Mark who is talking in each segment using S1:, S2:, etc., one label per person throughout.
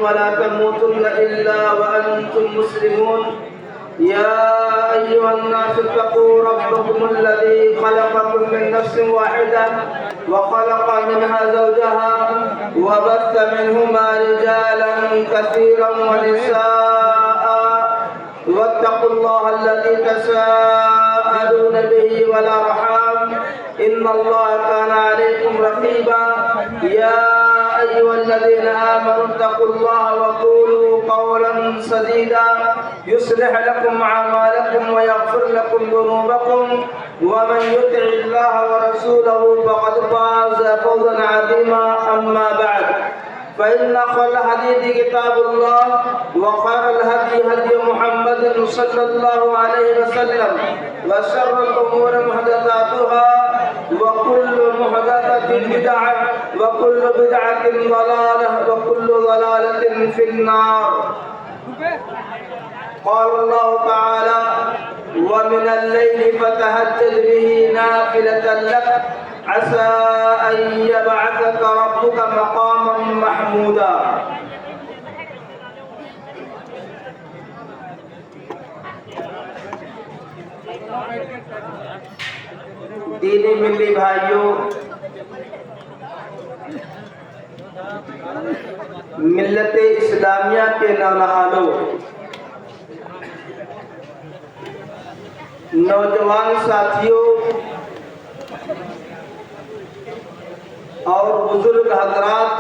S1: ولا تموتن إلا وأنتم مسلمون يا أيها الناس اتقوا ربكم الذي خلقكم من نفس واحدة وخلق منها زوجها وبث منهما رجالا كثيرا ونساء واتقوا الله الذي تساءلون به والأرحام إن الله كان عليكم رقيبا يا أيها الذين آمنوا اتقوا الله وقولوا قولا سديدا يصلح لكم أعمالكم ويغفر لكم ذنوبكم ومن يطع الله ورسوله فقد فاز فوزا عظيما أما بعد فإن خير الحديث كتاب الله وخير الهدي هدي محمد صلى الله عليه وسلم وشر الأمور محدثاتها وكل محدثة بدعة وكل بدعة ضلالة وكل ضلالة في النار. قال الله تعالى ومن الليل فتهجد به نافلة لك عسى أن يبعثك ربك مقاما محمودا. دینی ملی بھائیوں، ملت اسلامیہ کے نونہالوں، نوجوان ساتھیوں اور بزرگ حضرات،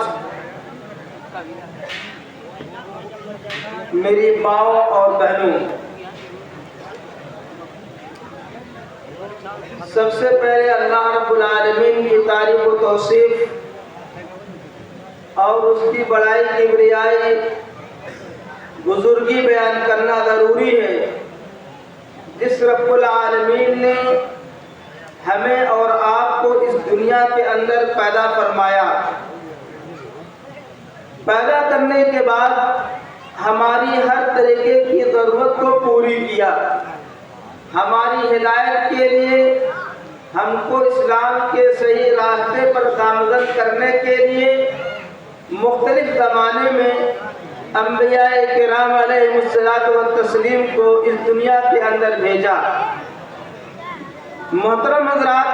S1: میری ماؤں اور بہنوں، سب سے پہلے اللہ رب العالمین کی تعریف و توصیف اور اس کی بڑائی کبریائی بزرگی بیان کرنا ضروری ہے جس رب العالمین نے ہمیں اور آپ کو اس دنیا کے اندر پیدا فرمایا. پیدا کرنے کے بعد ہماری ہر طریقے کی ضرورت کو پوری کیا. ہماری ہدایت کے لیے، ہم کو اسلام کے صحیح راستے پر گامزن کرنے کے لیے مختلف زمانے میں انبیاء کرام علیہ الصلوۃ والتسلیم کو اس دنیا کے اندر بھیجا. محترم حضرات،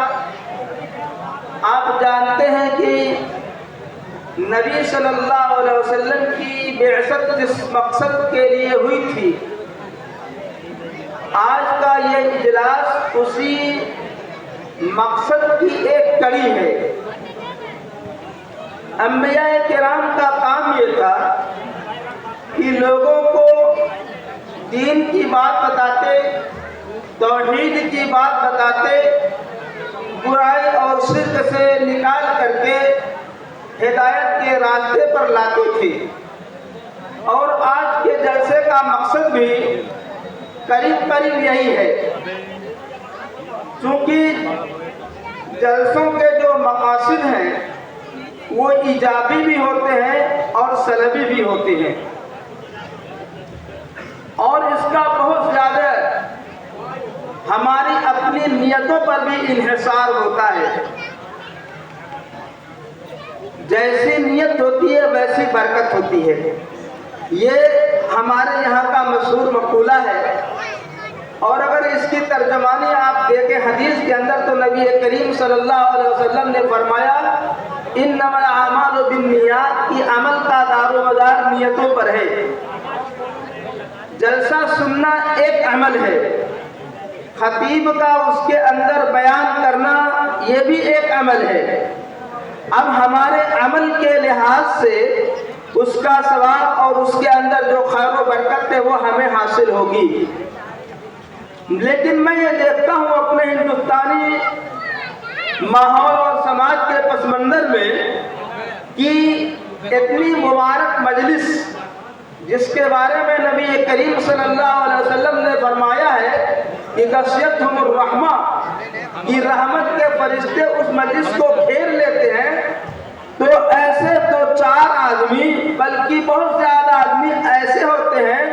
S1: آپ جانتے ہیں کہ نبی صلی اللہ علیہ وسلم کی بعثت جس مقصد کے لیے ہوئی تھی، آج کا یہ اجلاس اسی مقصد کی ایک کڑی ہے. انبیاء کرام کا کام یہ تھا کہ لوگوں کو دین کی بات بتاتے، توحید کی بات بتاتے، برائی اور شرک سے نکال کر کے ہدایت کے راستے پر لاتے تھے. اور آج کے جلسے کا مقصد بھی قریب یہی ہے. چونکہ جلسوں کے جو مقاصد ہیں وہ ایجابی بھی ہوتے ہیں اور سلبی بھی ہوتے ہیں، اور اس کا بہت زیادہ ہماری اپنی نیتوں پر بھی انحصار ہوتا ہے. جیسی نیت ہوتی ہے ویسی برکت ہوتی ہے. یہ ہمارے یہاں کا مشہور مقولہ ہے، اور اگر اس کی ترجمانی آپ دیکھیں حدیث کے اندر تو نبی کریم صلی اللہ علیہ وسلم نے فرمایا انما الاعمال بالنیات، کی عمل کا دار و مدار نیتوں پر ہے. جلسہ سننا ایک عمل ہے، خطیب کا اس کے اندر بیان کرنا یہ بھی ایک عمل ہے. اب ہمارے عمل کے لحاظ سے اس کا ثواب اور اس کے اندر جو خیر و برکت ہے وہ ہمیں حاصل ہوگی. لیکن میں یہ دیکھتا ہوں اپنے ہندوستانی ماحول اور سماج کے پس منظر میں کہ اتنی مبارک مجلس جس کے بارے میں نبی کریم صلی اللہ علیہ وسلم نے فرمایا ہے کہ غشیتہم الرحمہ، کہ رحمت کے فرشتے اس مجلس کو گھیر لیتے ہیں، تو ایسے تو چار آدمی بلکہ بہت زیادہ آدمی ایسے ہوتے ہیں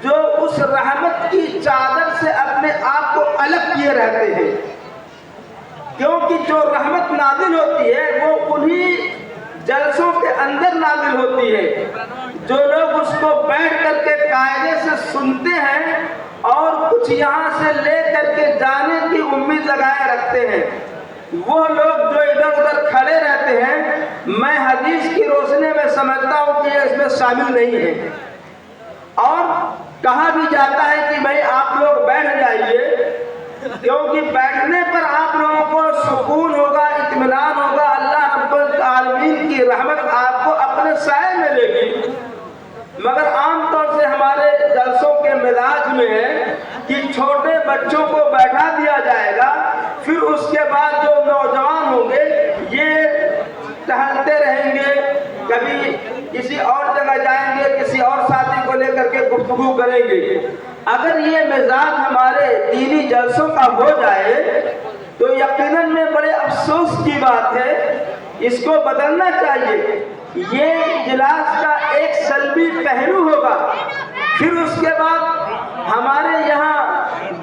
S1: جو اس رحمت کی چادر سے اپنے آپ کو الگ کیے رہتے ہیں. کیونکہ جو رحمت نازل ہوتی ہے وہ انہی جلسوں کے اندر نازل ہوتی ہے جو لوگ اس کو بیٹھ کر کے قاعدے سے سنتے ہیں اور کچھ یہاں سے لے کر کے جانے کی امید لگائے رکھتے ہیں، وہ لوگ جو ادھر ادھر کھڑے رہتے ہیں، میں حدیث کی روشنی میں سمجھتا ہوں کہ یہ اس میں شامل نہیں ہے۔ اور کہا بھی جاتا ہے کہ بھائی آپ لوگ بیٹھ جائیے، کیونکہ بیٹھنے پر آپ لوگوں کو سکون ہوگا، اطمینان ہوگا، اللہ رب العالمین کی رحمت آپ کو اپنے سائے میں لے گی۔ مگر عام طور سے ہمارے جلسوں کے مزاج میں ہے کہ چھوٹے بچوں کو بیٹھا دیا جائے گا، پھر اس کے بعد جو نوجوان ہوں گے یہ ٹہلتے رہیں گے، کبھی کسی اور جگہ جائیں گے، کسی اور ساتھی کو لے کر کے گفتگو کریں گے۔ اگر یہ مزاج ہمارے دینی جلسوں کا ہو جائے تو یقیناً میں بڑے افسوس کی بات ہے، اس کو بدلنا چاہیے۔ یہ اجلاس کا ایک سلبی پہلو ہوگا۔ پھر اس کے بعد ہمارے یہاں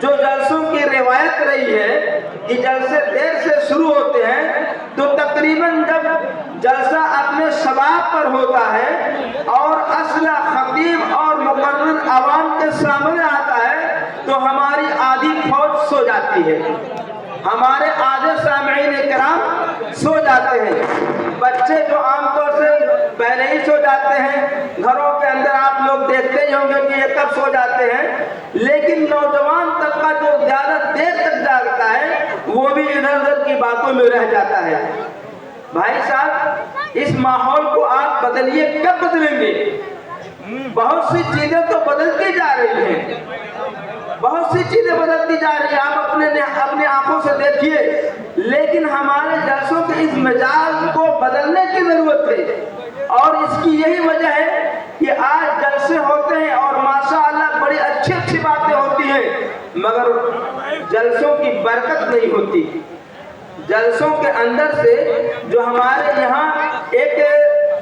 S1: جو جلسوں کی روایت رہی ہے کہ جلسے دیر سے شروع ہوتے ہیں، تو تقریباً جب جلسہ اپنے شباب پر ہوتا ہے اور اصل خطیب اور مقرر عوام کے سامنے آتا ہے تو ہماری آدھی فوج سو جاتی ہے، ہمارے آدھے سامعین کرام سو جاتے ہیں۔ بچے جو عام طور سے پہلے ہی سو جاتے ہیں، گھروں کے اندر آپ لوگ دیکھتے ہی ہوں گے کہ یہ کب سو جاتے ہیں، لیکن نوجوان طبقہ جو زیادہ دیر تک جاگتا ہے وہ بھی ادھر ادھر کی باتوں میں رہ جاتا ہے۔ بھائی صاحب، اس ماحول کو آپ بدلیے، کب بدلیں گے؟ بہت سی چیزیں تو بدلتی جا رہی ہیں، بہت سی چیزیں بدلتی جا رہی ہیں، آپ اپنے آنکھوں سے دیکھیے، لیکن ہمارے جلسوں کے اس مزاج کو بدلنے کی ضرورت ہے۔ اور اس کی یہی وجہ ہے کہ آج جلسے ہوتے ہیں اور ماشاءاللہ بڑی اچھی اچھی باتیں ہوتی ہیں، مگر جلسوں کی برکت نہیں ہوتی۔ جلسوں کے اندر سے جو ہمارے یہاں ایک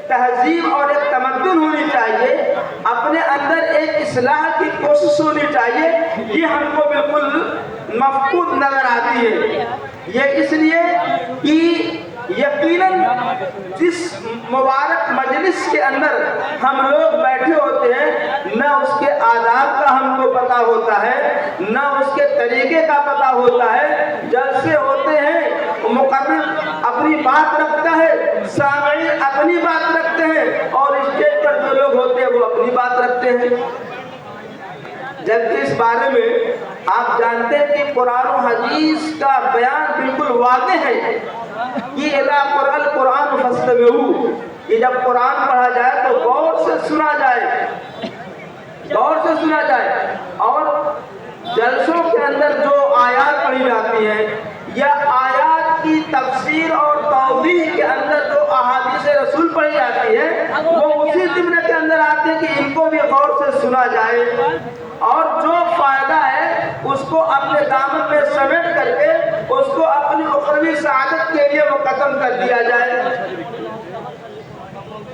S1: تہذیب اور ایک تمدن ہونی چاہیے، اپنے اندر ایک اصلاح کی کوشش ہونی چاہیے، یہ ہم کو بالکل مفقود نظر آتی ہے۔ یہ اس لیے کہ یقیناً جس مبارک مجلس کے اندر ہم لوگ بیٹھے ہوتے ہیں، نہ اس کے آداب کا ہم کو پتہ ہوتا ہے، نہ اس کے طریقے کا پتہ ہوتا ہے۔ جلسے ہوتے ہیں، مقرر اپنی بات رکھتا ہے، سامعین اپنی بات رکھتے ہیں، اور اسٹیج پر جو لوگ ہوتے ہیں وہ اپنی بات رکھتے ہیں۔ جبکہ اس بارے میں آپ جانتے ہیں کہ قرآن و حدیث کا بیان بالکل واضح ہے کہ اذا قرأ القرآن فاستمعوا، کہ جب قرآن پڑھا جائے تو غور سے سنا جائے، غور سے سنا جائے۔ اور جلسوں کے اندر جو آیات پڑھی جاتی ہیں یا آیات کی تفسیر اور توضیح کے اندر جو احادیث رسول پڑھی جاتی ہے، وہ اسی ضمن کے اندر آتے ہیں کہ ان کو بھی غور سے سنا جائے، اور جو فائدہ ہے اس کو اپنے دامن میں سمیٹ کر کے اس کو اپنی اخروی سعادت کے لیے مقدم کر دیا جائے۔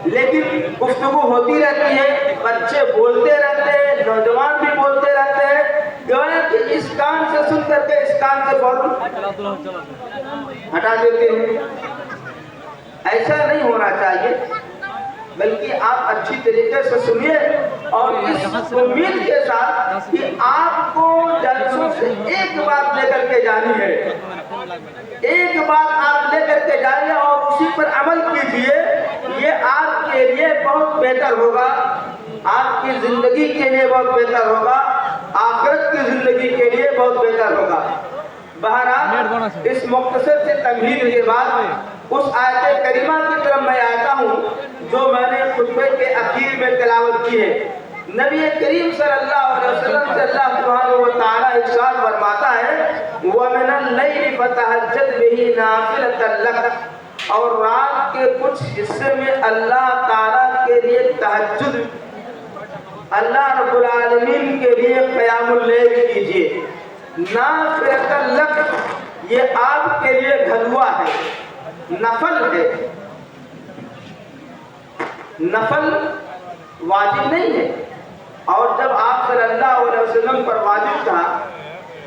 S1: لیکن گفتگو ہوتی رہتی ہے، بچے بولتے رہتے ہیں، نوجوان بھی بولتے رہتے ہیں، گویا کہ اس کان سے سن کر کے اس کان سے فوراً ہٹا دیتے ہیں۔ ایسا نہیں ہونا چاہیے، بلکہ آپ اچھی طریقے سے سنیے، اور اس امید کے ساتھ کہ آپ کو جلسوں سے ایک بات لے کر کے جانی ہے، ایک بات آپ لے کر کے جائیے اور اسی پر عمل کیجیے، یہ آپ کے لیے بہت بہتر ہوگا، آپ کی زندگی کے لیے بہت بہتر ہوگا، آخرت کی زندگی کے لیے بہت بہتر ہوگا۔ بہرحال اس مختصر سے تمہید کے بعد اس آیت کریمہ کی طرف میں آتا ہوں جو میں نے خطبے کے اخیر میں تلاوت کی ہے۔ نبی کریم صلی اللہ علیہ وسلم سے اللہ سبحانہ و تعالیٰ ارشاد فرماتا ہے وَمِنَ اللَّيْلِ فَتَهَجَّدْ بِهِ نَافِلَةً لَكَ، اور رات کے کچھ حصے میں اللہ تعالیٰ کے لیے تہجد، اللہ رب العالمین کے لیے قیام اللیل کیجئے۔ نافلۃ لک، یہ آپ کے لیے گھلوا ہے، نفل ہے، نفل واجب نہیں ہے۔ اور جب آپ صلی اللہ علیہ وسلم پر واجب تھا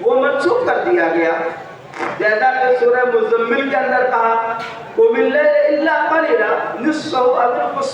S1: وہ منسوخ کر دیا گیا، جیسا کہ سورہ مزمل کے اندر کہا قُمِ اللَّيْلِ إِلَّا قَلِيلًا نِصْفَهُ أَوِ انقُصْ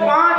S1: 5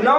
S1: 9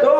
S1: 2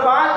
S1: 5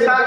S1: 7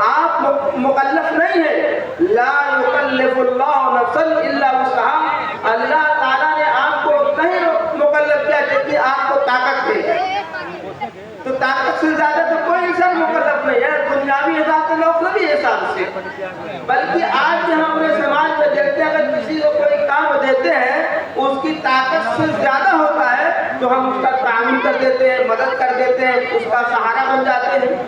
S1: آپ مکلف نہیں ہیں. لا یکلف اللہ نفسا الا وسعها. اللہ تعالیٰ نے آپ کو نہیں مکلف کیا کہ آپ کو طاقت دے. تو طاقت سے زیادہ تو کوئی انسان مکلف نہیں ہے دنیاوی حساب سے اخروی حساب سے. بلکہ آج جو ہم اپنے سماج میں دیکھتے ہیں اگر کسی کو کوئی کام دیتے ہیں اس کی طاقت سے زیادہ ہوتا ہے تو ہم اس کا تعمیر کر دیتے ہیں, مدد کر دیتے ہیں, اس کا سہارا بن جاتے ہیں.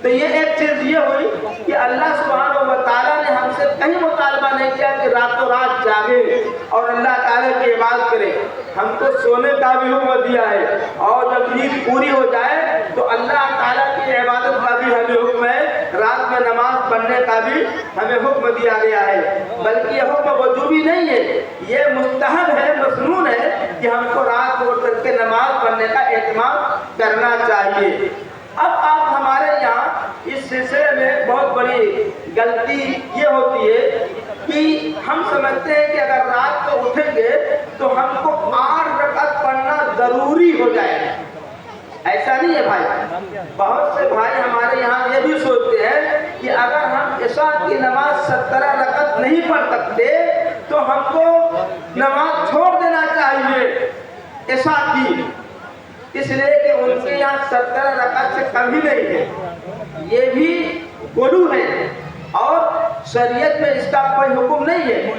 S1: تو یہ ایک چیز یہ ہوئی کہ اللہ سبحانہ و تعالیٰ نے ہم سے کہیں مطالبہ نہیں کیا کہ راتوں رات جاگے اور اللہ تعالیٰ کی عبادت کرے. ہم کو سونے کا بھی حکم دیا ہے اور جب نیند پوری ہو جائے تو اللہ تعالیٰ کی عبادت کا بھی ہمیں حکم ہے, رات میں نماز پڑھنے کا بھی ہمیں حکم دیا گیا ہے. بلکہ یہ حکم وجوبی نہیں ہے, یہ مستحب ہے, مسنون ہے کہ ہم کو رات کو اٹھ کر کے نماز پڑھنے کا اہتمام کرنا چاہیے. اب آپ ہمارے یہاں اس سلسلے میں بہت بڑی غلطی یہ ہوتی ہے کہ ہم سمجھتے ہیں کہ اگر رات کو اٹھیں گے تو ہم کو 8 رکعت پڑھنا ضروری ہو جائے گا. ایسا نہیں ہے بھائی. بہت سے بھائی ہمارے یہاں یہ بھی سوچتے ہیں کہ اگر ہم عشاء کی نماز 17 رکعت نہیں پڑھ سکتے تو ہم کو نماز چھوڑ دینا چاہیے عشاء کی, اس لیے کہ ان کے یہاں 17 رکعت سے کم ہی نہیں ہے. یہ بھی غلو ہے اور شریعت میں اس کا کوئی حکم نہیں ہے.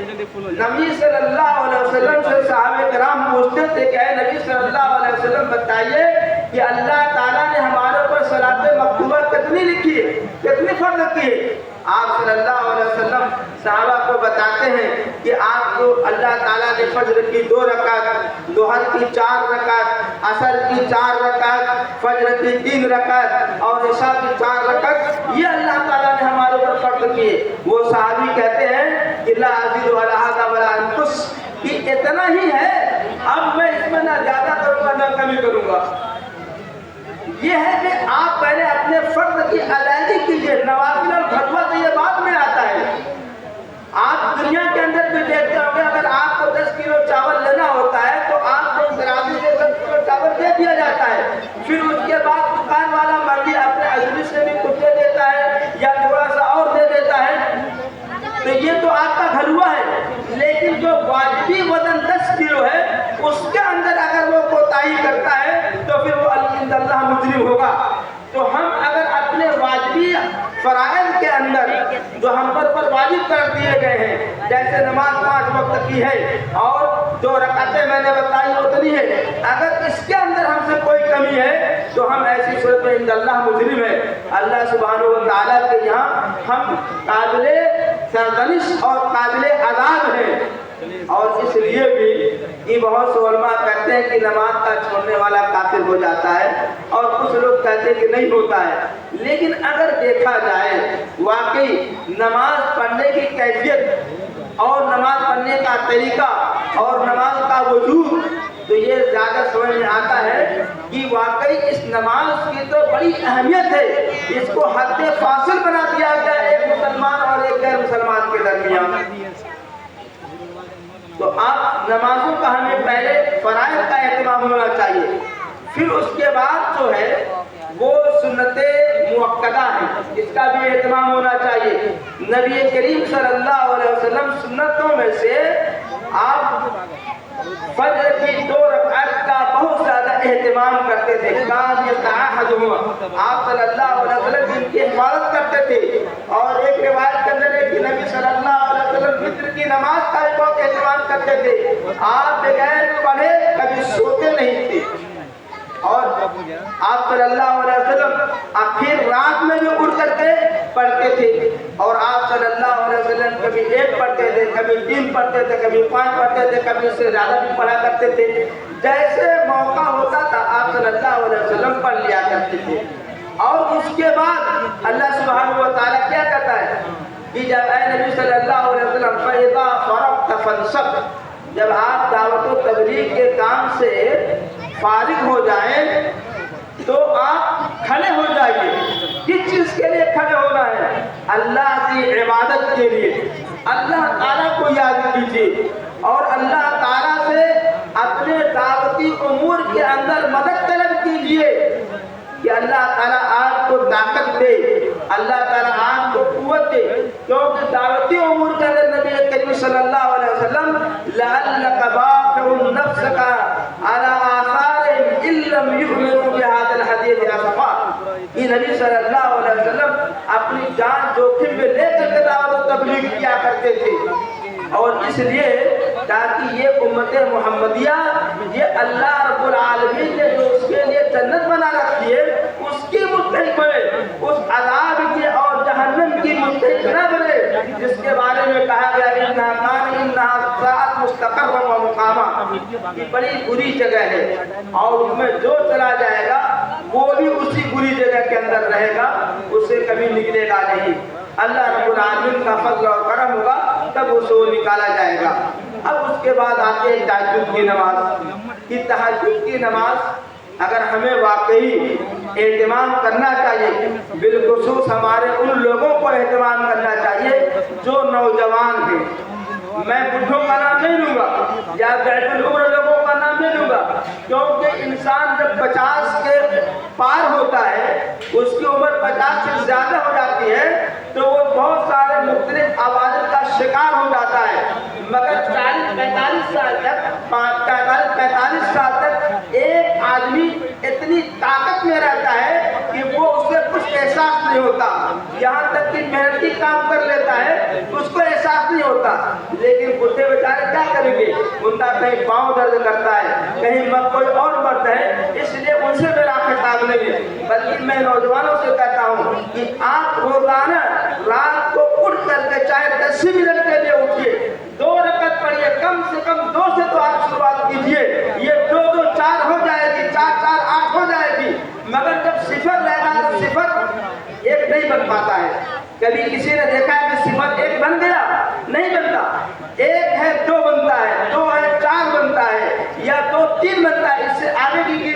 S1: نبی صلی اللہ علیہ وسلم سے صحابہ کرام پوچھتے تھے کہ اے نبی صلی اللہ علیہ وسلم بتائیے کہ اللہ تعالیٰ نے ہمارے اوپر صلاۃ مکتوبہ کتنی لکھی ہے, کتنی فرض کی ہے؟ آپ صلی اللہ علیہ وسلم صحابہ کو بتاتے ہیں کہ آپ کو اللہ تعالیٰ نے فجر کی 2 رکعت, ظہر کی 4 رکعت, عصر کی 4 رکعت, فجر کی 3 رکعت اور عشاء کی 4 رکعت یہ اللہ تعالیٰ نے ہمارے اوپر فرض کیے. وہ صحابی کہتے ہیں کہ لا ازید علی ھذا ولا انقص, کہ اتنا ہی ہے, اب میں اس میں نہ زیادہ کروں گا نہ کمی کروں گا. یہ ہے کہ آپ پہلے اپنے فرض کی ادائیگی کیجیے, نوافل اور فتویٰ تو یہ بعد میں آتا ہے. آپ دنیا کے اندر بھی دیکھتے ہوں گے اگر آپ کو 10 کلو چاول لینا ہوتا ہے تو آپ کو ترازو سے 10 کلو چاول دے دیا جاتا ہے. پھر اس کے بعد دکان والا مرضی اپنے اجنبی سے بھی کچھ دے دیتا ہے یا تھوڑا سا اور دے دیتا ہے. تو یہ تو آپ کا گھروا ہے, لیکن جو واجبی وزن 10 کلو ہے اس کے اندر اگر وہ کوتاہی کرتا ہے تو پھر وہ اللہ مجرم ہوگا. تو ہم اگر اپنے واجبی فرائض کے اندر جو ہم پر واجب کر دیے گئے ہیں جیسے نماز 5 وقت کی ہے اور 2 رکعتیں میں نے بتائی اتنی ہے, اگر اس کے اندر ہم سے کوئی کمی ہے تو ہم ایسی صورت میں اللہ مجرم ہے. اللہ سبحانہ و تعالیٰ کے یہاں ہم قابل سرزنش اور قابل عذاب ہیں. اور اس لیے بھی کہ بہت سے علماء کہتے ہیں کہ نماز کا چھوڑنے والا کافر ہو جاتا ہے اور کچھ لوگ کہتے ہیں کہ نہیں ہوتا ہے. لیکن اگر دیکھا جائے واقعی نماز پڑھنے کی کیفیت اور نماز پڑھنے کا طریقہ اور نماز کا وجود تو یہ زیادہ سمجھ میں آتا ہے کہ واقعی اس نماز کی تو بڑی اہمیت ہے. اس کو حد فاصل بنا دیا گیا ایک مسلمان اور ایک غیر مسلمان کے درمیان. تو آپ نمازوں کا ہمیں پہلے فرائض کا اہتمام ہونا چاہیے, پھر اس کے بعد جو ہے وہ سنت مؤکدہ ہیں اس کا بھی اہتمام ہونا چاہیے. نبی کریم صلی اللہ علیہ وسلم سنتوں میں سے آپ فجر کی 2 رکعت کا بہت زیادہ اہتمام کرتے تھے. کان یتعاہدہما, آپ صلی اللہ علیہ وسلم ان کی حفاظت کرتے تھے. اور ایک روایت کے اندر ہے کہ نبی صلی اللہ علیہ وسلم فطر کی نماز کا بھی بہت اہتمام کرتے تھے. آپ بغیر پڑھے کبھی سوتے نہیں تھے اور آپ صلی اللہ علیہ وسلم آخر رات میں بھی اٹھ کر کے پڑھتے تھے. اور آپ صلی اللہ علیہ وسلم کبھی 1 پڑھتے تھے, کبھی 3 پڑھتے تھے, کبھی 5 پڑھتے تھے, کبھی اس سے زیادہ بھی پڑھا کرتے تھے. جیسے موقع ہوتا تھا آپ صلی اللہ علیہ وسلم پڑھ لیا کرتے تھے. اور اس کے بعد اللہ سبحانہ و تعالیٰ کیا کہتا ہے کہ جب اے نبی صلی اللہ علیہ وسلم فَإِذَا فَرَغْتَ فَانصَبْ, جب آپ دعوت و تبلیغ کے کام سے فارغ ہو جائیں تو آپ کھڑے ہو جائیے. کس چیز کے لیے کھڑے ہونا ہے؟ اللہ کی عبادت کے لیے. اللہ تعالیٰ کو یاد کیجیے اور اللہ تعالیٰ سے اپنے دعوتی امور کے اندر مدد طلب کیجیے کہ اللہ تعالیٰ آپ کو طاقت دے اللہ تعالیٰ آپ کو قوت دے، کیونکہ دعوتی امور کے اندر نبی کریم صلی اللہ علیہ وسلم لعلک باخع نفسک علی آثارہم ان لم یؤمنوا بہذا الحدیث اسفا، یہ نبی صلی اللہ علیہ وسلم اپنی جان جوخم میں لے کر کے دعوت و تبلیغ کیا کرتے تھے، اور اس لیے تاکہ یہ امت محمدیہ یہ اللہ رب العالمین نے جو اس کے لیے جنت بنا رکھی ہے اس کی مستحق بنے، اس عذاب کی اور جہنم کی مستحق نہ بنے جس کے بارے میں کہا گیا انہا ساعت مستقرا و مقاما، یہ بڑی بری جگہ ہے اور اس میں جو چلا جائے گا وہ بھی اسی بری جگہ کے اندر رہے گا، اس سے کبھی نکلے گا نہیں۔ اللہ رب العالمین کا فضل اور کرم ہوگا تب اسے وہ نکالا جائے گا۔ اب اس کے بعد آتے ہیں تہجد کی نماز۔ کہ تہجد کی نماز اگر ہمیں واقعی اہتمام کرنا چاہیے، بالخصوص ہمارے ان لوگوں کو اہتمام کرنا چاہیے جو نوجوان ہیں، میں بڈھوں کا نام نہیں لوں گا یا بیت العمر لوگوں کا نام نہیں لوں گا، کیونکہ انسان جب 50 کے پار ہوتا ہے، اس کی عمر 50 سے زیادہ ہو جاتی ہے تو وہ بہت سارے مختلف عوارض کا شکار ہو جاتا ہے، مگر 40-45 سال تک 45 سال تک ایک آدمی اتنی طاقت میں رہتا ہے کہ وہ اسے کچھ احساس نہیں ہوتا، یہاں تک کہ محنتی کام کر لیتا ہے اس کو احساس نہیں ہوتا، لیکن بڈھے بیچارے کیا کریں گے، ان کا کہیں پاؤں درد کرتا ہے، کہیں کوئی اور مرد ہے، اس لیے ان سے میرا خطاب نہیں ہے، بلکہ میں نوجوانوں سے کہتا ہوں کہ آپ روزانہ رات کو اٹھ کر کے چاہے 10 منٹ کے لیے اٹھیے، 2 رکعت پڑھیے، کم سے کم 2 سے تو آپ شروعات کیجیے، یہ 2 4 ہو جائے گی، 4 8 ہو جائے گی، مگر جب صفر رہتا ہے تو صفر 1 نہیں بن پاتا ہے۔ کبھی کسی نے دیکھا ہے کہ صفر 1 بن گیا؟ نہیں بنتا، 1 ہے 2 بنتا ہے، 2 ہے 4 بنتا ہے، یا 2 3 بنتا ہے، اس سے آگے کی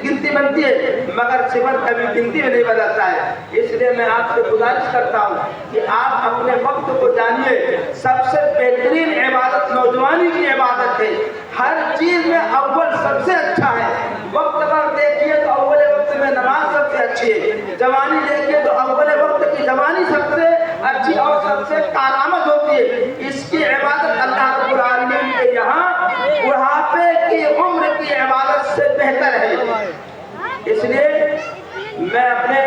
S1: گنتی بنتی ہے، مگر صفر کبھی گنتی میں نہیں بدلتا ہے۔ اس لیے میں آپ سے گزارش کرتا ہوں کہ آپ اپنے وقت کو جانیے، سب سے بہترین عبادت نوجوانی کی عبادت ہے، ہر چیز میں اول سب سے اچھا ہے، وقت پر دیکھیے تو اول وقت میں نماز سب سے اچھی ہے، جوانی دیکھیے تو اول وقت کی جوانی سب سے اچھی اور سب سے کارآمد ہوتی ہے، اس کی عبادت اللہ رب العالمین کے یہاں بڑھاپے کی عمر کی عبادت سے بہتر ہے۔ اس لیے میں اپنے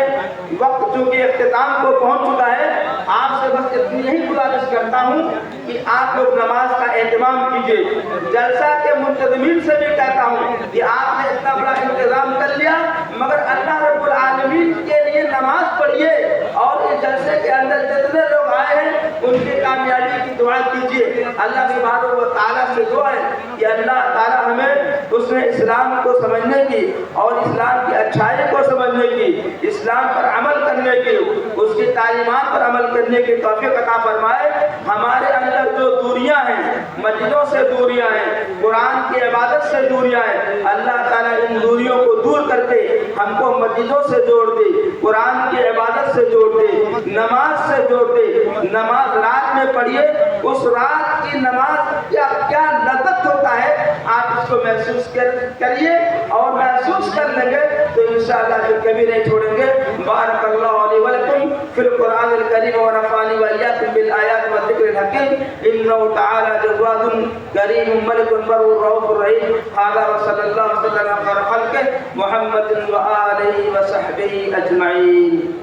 S1: وقت چونکہ اختتام کو پہنچ چکا ہے، آپ سے بس اتنی یہی گزارش کرتا ہوں کہ آپ لوگ نماز کا اہتمام کیجیے، جلسہ کے منتظمین سے بھی کہتا ہوں کہ آپ نے اتنا بڑا انتظام کر لیا، مگر اللہ رب العالمین کے لیے نماز پڑھیے اور اس جلسے کے اندر جتنے لوگ آئے ہیں ان کی کامیابی کی دعا کیجیے۔ اللہ سبحانہ و تعالیٰ سے دعا ہے کہ اللہ تعالیٰ ہمیں حسن اسلام کو سمجھنے کی اور اسلام کی اچھائی کو سمجھنے کی، اسلام پر عمل کرنے کی، اس کی تعلیمات پر عمل کرنے کی توفیق عطا فرمائے۔ ہمارے اندر جو دوریاں ہیں، مسجدوں سے دوریاں ہیں، قرآن کی عبادت سے دوریاں ہیں، اللہ تعالیٰ ان دوریوں کو دور کر کے ہم کو مسجدوں سے جوڑ دے، قرآن کی عبادت سے جوڑ دے، نماز سے جوڑ دے۔ نماز رات میں پڑھیے، اس رات کی نماز کیا لذت ہوتا ہے آپ اس کو محسوس کریے، اور محسوس کر لیں گے تو انشاءاللہ پھر کبھی نہیں چھوڑیں گے۔ بارک اللہ علی ولکم فی القرآن الکریم ونفعنی وإیاکم بالآیات والذکر الحکیم، انہ تعالی جواد کریم ملک بر رؤوف رحیم۔ ھذا وصلی اللہ وسلم علی خیر خلقہ محمد وآلہ وصحبہ اجمعین۔